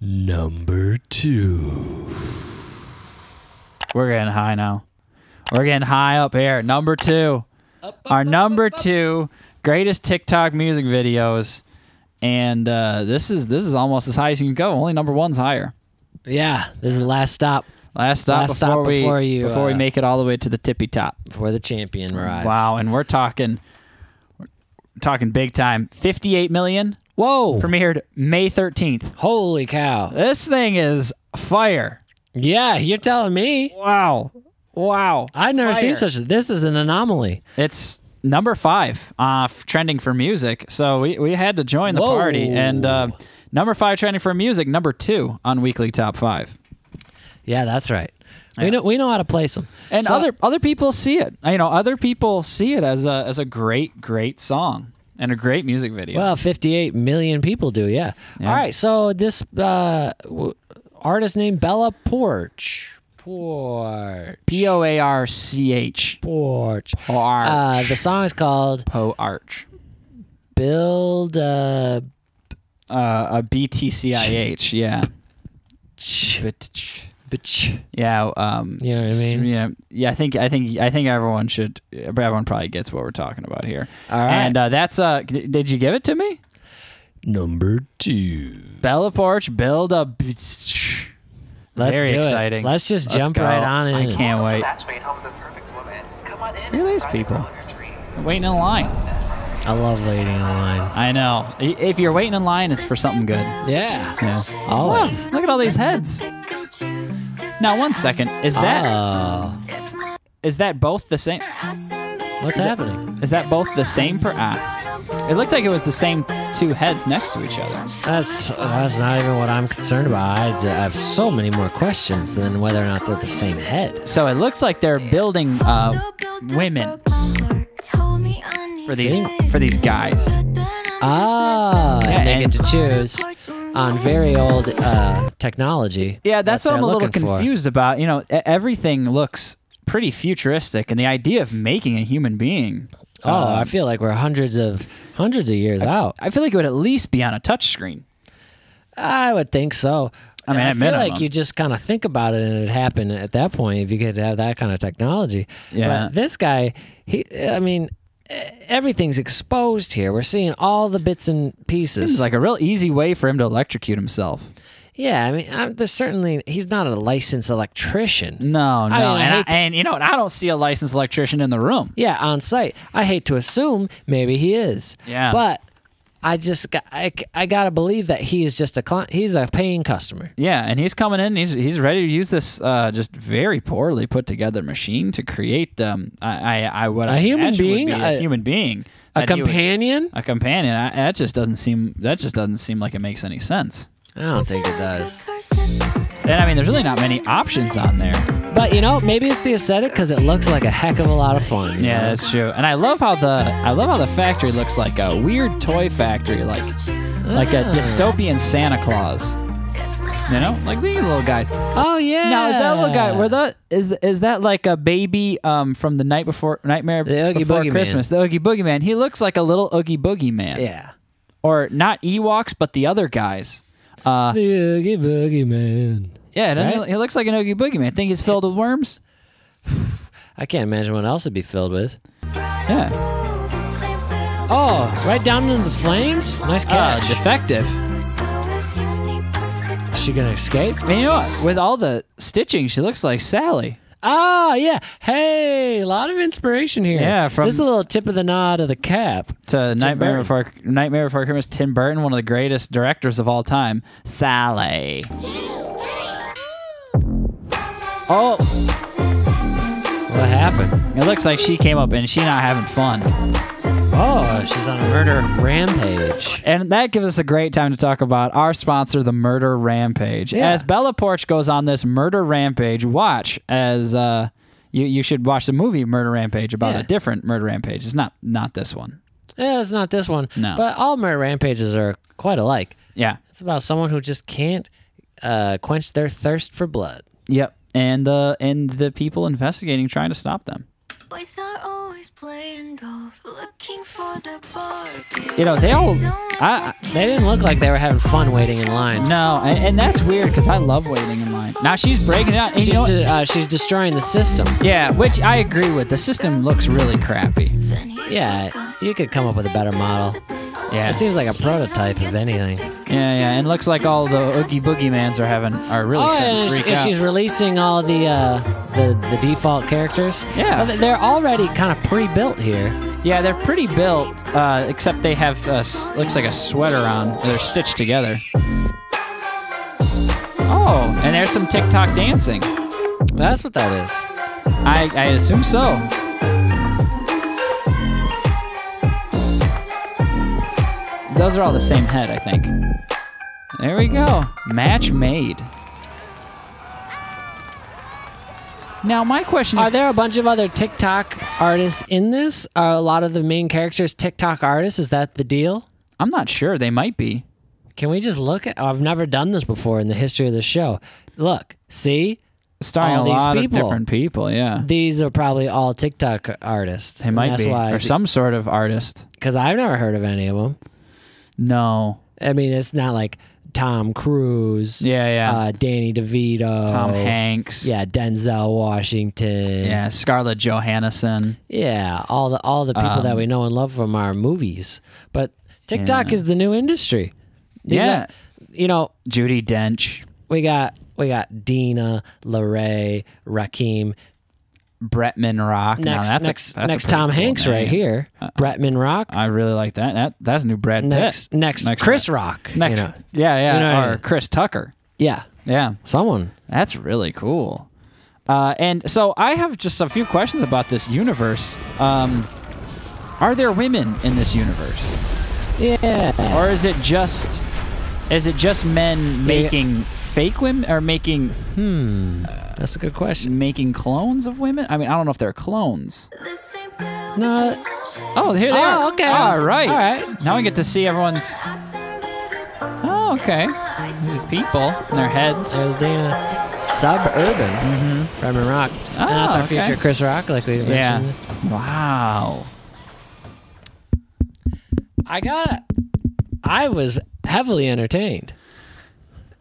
Number 2. We're getting high now. We're getting high up here. Number 2. Our number 2 greatest TikTok music videos. And this is almost as high as you can go. Only number 1's higher. Yeah, this is the last stop. Last stop before we make it all the way to the tippy top. Before the champion arrives. Wow, and we're talking big time. 58 million. Whoa. Premiered May 13th. Holy cow. This thing is fire. Yeah, you're telling me. Wow. I've never seen such a... This is an anomaly. It's number 5 trending for music, so we had to join the party. And number 5 trending for music, number 2 on Weekly Top 5. Yeah, that's right. Yeah. We know how to place them. And so, other people see it. Other people see it as a great song and a great music video. Well, 58 million people do, yeah. All right, so this artist named Bella Poarch. Poarch. Poarch. Poarch. The song is called Poarch. Build a BTCIH, yeah. Yeah, you know what I mean? Yeah. I think everyone probably gets what we're talking about here. All right, and that's did you give it to me? Number 2. Bella Poarch, build a. Very exciting. Let's just jump right on in. I can't wait. Look at these people waiting in line. I love waiting in line. I know. If you're waiting in line, it's for something good. Yeah. Always. Look at all these heads. Now, 1 second. Is that both the same? What's happening? Is that both the same per app? It looked like it was the same 2 heads next to each other. That's not even what I'm concerned about. I have so many more questions than whether or not they're the same head. So it looks like they're building women for these guys. And they get to choose on very old technology. Yeah, that's what I'm a little confused about. Everything looks pretty futuristic, and the idea of making a human being. I feel like we're hundreds of years out. I feel like it would at least be on a touch screen. I would think so. I feel like you just kind of think about it and it'd happen at that point if you could have that kind of technology. Yeah. But this guy, everything's exposed here. We're seeing all the bits and pieces. Seems like a real easy way for him to electrocute himself. Yeah, there's certainly, he's not a licensed electrician. No. And you know what? I don't see a licensed electrician in the room. Yeah, on site. I hate to assume maybe he is. Yeah. But I gotta believe that he is just a client. He's a paying customer. Yeah, and he's coming in. He's ready to use this just very poorly put together machine to create a human being, a companion. A companion. That just doesn't seem like it makes any sense. I don't think it does. And there's really not many options on there. But maybe it's the aesthetic because it looks like a heck of a lot of fun. Yeah, that's true. And I love how the factory looks like a weird toy factory, like a dystopian Santa Claus. Like these little guys. Oh yeah. Now is that little guy? Is that like a baby from the Nightmare Before Christmas? The Oogie Boogie Man. He looks like a little Oogie Boogie Man. Yeah. Or not Ewoks, but the other guys. The Oogie Boogie Man. Yeah, right? He looks like an Oogie Boogie Man. Think he's filled with worms? I can't imagine what else it'd be filled with. Yeah. Oh, right down into the flames? Nice catch. Defective. Is she gonna escape? And you know what? With all the stitching, she looks like Sally. Ah, yeah. Hey, a lot of inspiration here. Yeah, this is a little tip of the nod of the cap to Nightmare Before Christmas. Tim Burton, one of the greatest directors of all time. Sally. Oh, what happened? It looks like she came up and she's not having fun. Oh, she's on a murder rampage. And that gives us a great time to talk about our sponsor, the Murder Rampage. Yeah. As Bella Poarch goes on this murder rampage, watch as you should watch the movie Murder Rampage about a different murder rampage. It's not this one. Yeah, it's not this one. No. But all murder rampages are quite alike. Yeah. It's about someone who just can't quench their thirst for blood. Yep. And the people investigating trying to stop them. Boys are always playing dolls, looking for the Barbie. You know, they all. They didn't look like they were having fun waiting in line. No, and that's weird because I love waiting in line. Now she's breaking it out. And you know what? She's destroying the system. Yeah, which I agree with. The system looks really crappy. Yeah, you could come up with a better model. Yeah, It seems like a prototype of anything. yeah, and looks like all the Oogie Boogie Mans are really starting to freak out. She's releasing all the default characters. Yeah. Well, they're already kind of pre-built here. Yeah, they're pretty built, except they have looks like a sweater on. They're stitched together. Oh, and there's some TikTok dancing. That's what that is. I assume so. Those are all the same head, I think. There we go. Match made. Now, my question is... Are there a bunch of other TikTok artists in this? Are a lot of the main characters TikTok artists? Is that the deal? I'm not sure. They might be. Can we just look at... Oh, I've never done this before in the history of the show. Look, see? Starring all a these lot people. of different people, yeah. These are probably all TikTok artists. They might that's be. Why, or some sort of artist. Because I've never heard of any of them. No. I mean, it's not like Tom Cruise. Yeah. Danny DeVito. Tom Hanks. Yeah, Denzel Washington. Yeah, Scarlett Johansson. Yeah, all the people that we know and love from our movies. But TikTok is the new industry. These are, Judi Dench. we got Dina, Lorray, Rakim. Bretman Rock. Next That's a Tom pretty cool Hanks name. right here. Bretman Rock. I really like that. That's new Brad Pitt. Next Chris Rock. Next, yeah, You know what I or mean? Chris Tucker. Yeah, Yeah, someone. that's really cool. And so I have just a few questions about this universe. Are there women in this universe, Yeah. or is it just men making fake women or making That's a good question. making clones of women? I mean, I don't know if they're clones. No. Oh, here they are. Okay. All right. All right. Now we get to see everyone's. Oh, okay. These people and their heads. There's Dana. Suburban. Bretman Rock. And that's our okay. future Chris Rock, like we Yeah. mentioned. Wow. I was heavily entertained.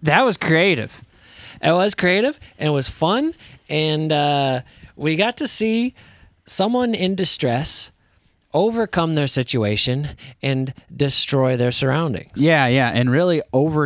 That was creative. It was creative and it was fun, and we got to see someone in distress overcome their situation and destroy their surroundings. Yeah, and really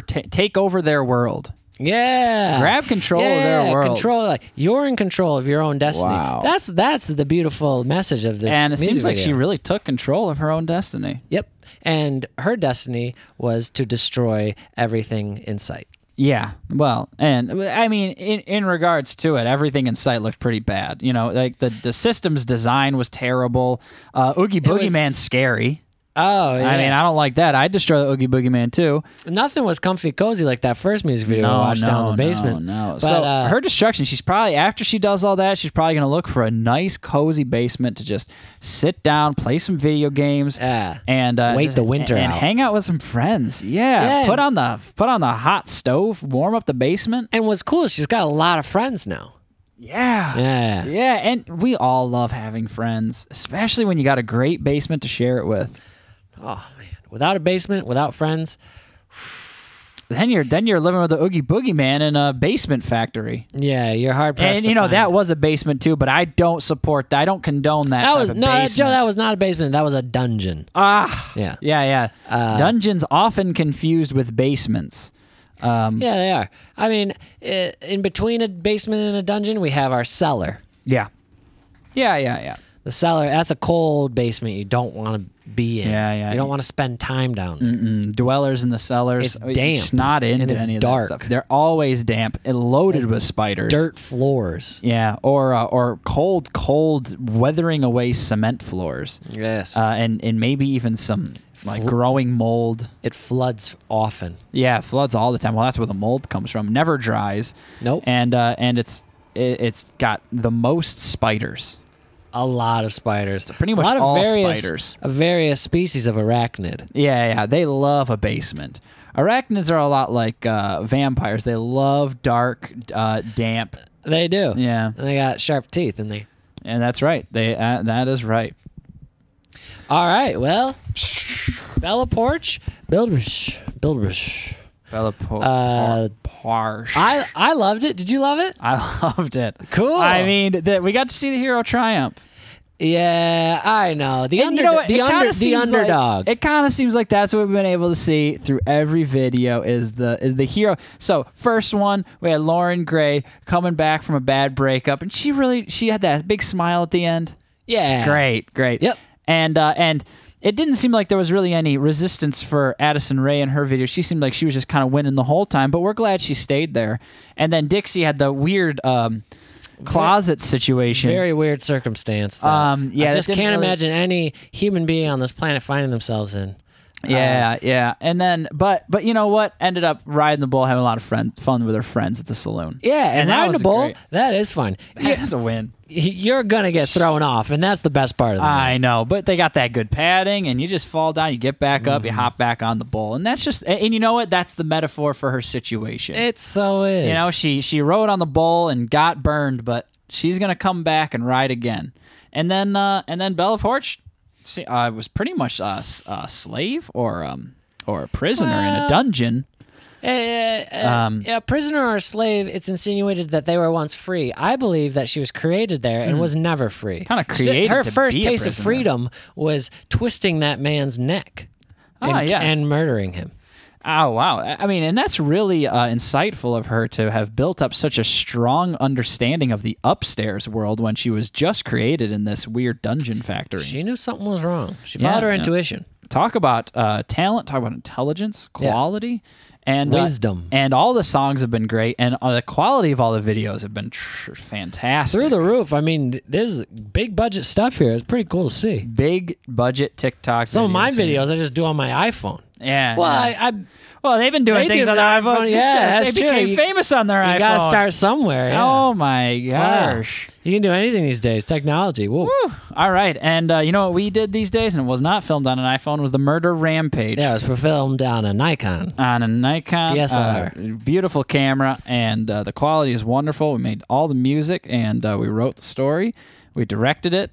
take over their world. Yeah, Grab control of their world. Control, like you're in control of your own destiny. Wow. That's the beautiful message of this. And it music seems like video. she really took control of her own destiny. Yep, and her destiny was to destroy everything in sight. Yeah, well, and I mean, in regards to it, everything in sight looked pretty bad. You know, like the system's design was terrible. Oogie Boogie Man's scary. Oh, yeah. I mean, I don't like that. I'd destroy the Oogie Boogie Man too. Nothing was comfy cozy like that first music video we watched down in the basement. No. But, So her destruction, she's probably, after she does all that, she's probably going to look for a nice, cozy basement to just sit down, play some video games, and wait the winter and out. hang out with some friends. Yeah, Yeah. put on the hot stove, warm up the basement. And what's cool is she's got a lot of friends now. Yeah, and we all love having friends, especially when you got a great basement to share it with. Oh man, without a basement, without friends, Then you're living with the Oogie Boogie Man in a basement factory. yeah, you're hard pressed. And that was a basement too, but I don't support that. I don't condone that. that type was of no, basement. Joe. That was not a basement. That was a dungeon. Yeah. Dungeons often confused with basements. Yeah, they are. I mean, in between a basement and a dungeon, we have our cellar. Yeah. The cellar, that's a cold basement you don't want to be in. Yeah. You don't want to spend time down. Dwellers in the cellars. It's damp. Just not into And it's any of dark. that stuff. They're always damp and loaded with spiders. Dirt floors. Yeah, or cold, weathering away cement floors. Yes. And maybe even some like growing mold. It floods often. Yeah, it floods all the time. Well, that's where the mold comes from. Never dries. Nope. And it's got the most spiders. A lot of spiders. Pretty much a lot of all various, spiders. Various species of arachnid. Yeah, they love a basement. Arachnids are a lot like vampires. They love dark, damp. They do. Yeah, And they got sharp teeth, and and that's right. That is right. All right. Well, Bella Poarch, Builders. Bella Poarch. I loved it. Did you love it? I loved it. Cool. I mean, we got to see the hero triumph. Yeah, I know. The And you know what? the underdog. It kind of seems like that's what we've been able to see through every video is the hero. So first one, we had Lauren Gray coming back from a bad breakup, and she had that big smile at the end. Yeah. Great. Yep. And it didn't seem like there was really any resistance for Addison Rae in her video. She seemed like she was just kind of winning the whole time, but we're glad she stayed there. And then Dixie had the weird closet situation. Very weird circumstance. That yeah, I just that didn't can't really- imagine any human being on this planet finding themselves in. Yeah. And then, but you know what? Ended up riding the bull, having a lot of fun with her friends at the saloon. Yeah, and that riding was a bull, great. that is fun. That's a win. You're gonna get thrown off, and that's the best part of the I know, but they got that good padding, and you just fall down, you get back up, Mm-hmm. you hop back on the bull, and that's just. And you know what? That's the metaphor for her situation. It so is. You know, she rode on the bull and got burned, but she's gonna come back and ride again. And then Bella Poarch was pretty much a slave or a prisoner in a dungeon. A prisoner or a slave, it's insinuated that they were once free. I believe that she was created there and was never free. Kinda created Her to first be a taste of prisoner. freedom was twisting that man's neck Yes. and murdering him. Oh, wow. I mean, and that's really insightful of her to have built up such a strong understanding of the upstairs world when she was just created in this weird dungeon factory. She knew something was wrong. She followed her intuition. Talk about talent, talk about intelligence, quality, and Wisdom. and all the songs have been great, and the quality of all the videos have been fantastic. Through the roof. I mean, there's big budget stuff here. It's pretty cool to see. Big budget TikTok. Some of my here. videos I just do on my iPhone. Yeah. Well, yeah. I Well, they've been doing They things do on their their iPhone. iPhone. Yeah, they that's true. became famous on their iPhone. you gotta start somewhere. Yeah. Oh my Wow. gosh. You can do anything these days. Technology. Whoa. Whew. All right, and you know what we did these days, and it was not filmed on an iPhone, was the Murder Rampage. Yeah, it was filmed on a Nikon. On a Nikon DSLR. Beautiful camera, and the quality is wonderful. We made all the music, and we wrote the story. We directed it.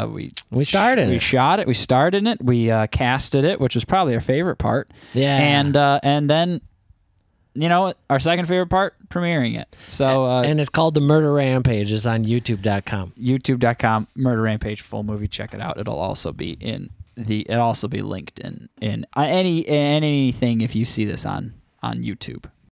We starred in We it. shot it. We starred in it. We casted it, which was probably our favorite part. Yeah. And then, you know what? Our second favorite part, premiering it. So and it's called The Murder Rampage. It's on YouTube.com. YouTube.com, Murder Rampage full movie. Check it out. It'll also be linked in anything if you see this on YouTube.